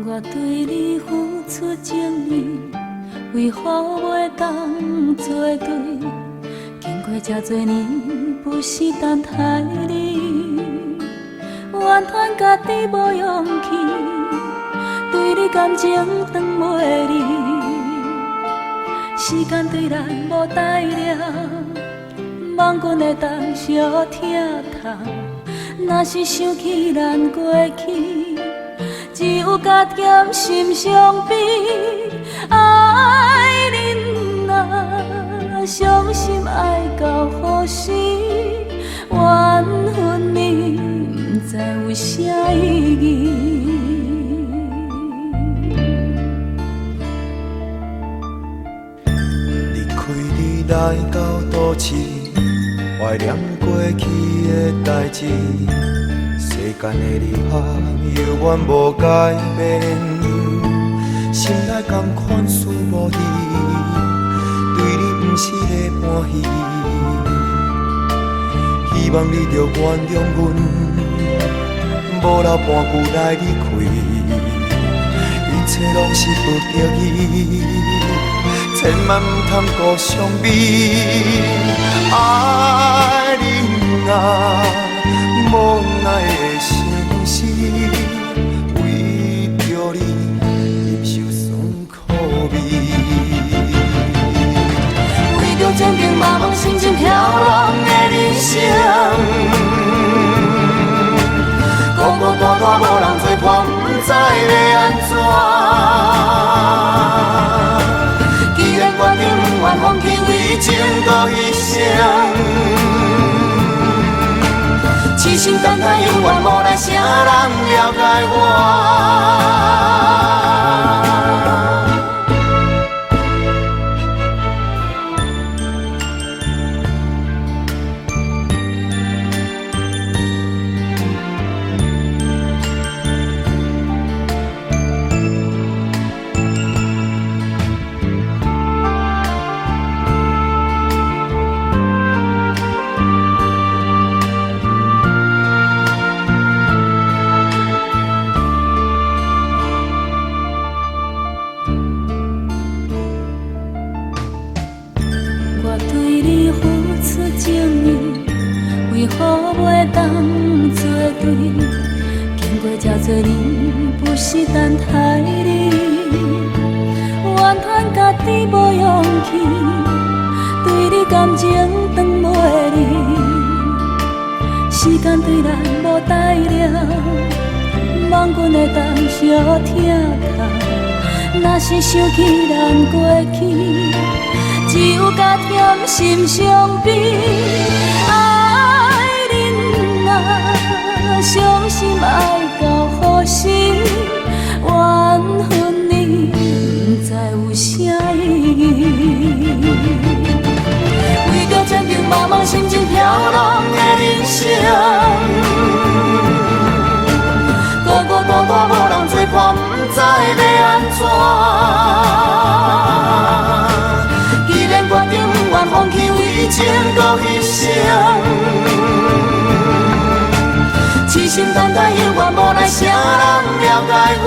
我对你付出情意，为何袂当作对？经过这多年，不是等待你，怨叹家己无勇气，对你感情断袂离。时间对咱无待了，望阮会当小疼痛。若是想起咱过去，只有加减心伤悲。爱人啊，伤心爱到何时？缘分你不知有啥意义。离开你来到都市，怀念过去的代志。世间的离合犹原无改变，心内同款思无依，对你不是在欢喜。希望你着原谅阮，无留半句来离开，一切拢是不得已，千万唔通顾伤悲。爱人啊，无奈的心事，为着你忍受酸苦味，为着前程茫茫心情飘浪的人生，孤孤单单无人作伴，不知要安怎。既然决定不愿放弃，为情搁牺牲。痴心等待，永远无来谁人了解我。我对你付出情意，为何袂当作对？经过这多年，不是等待你，怨叹家己无勇气，对你感情断袂离。时间对咱无待了，望阮会当小疼痛。若是想起咱过去，只有加添心伤悲。爱人啊，伤心爱到何时？缘分你不知有啥意义。为着前程茫茫心情飘浪的人生，孤孤单单无人作伴，不知要安怎。既然决定不愿放弃，为情搁牺牲。痴心等待，永远无来谁人了解我。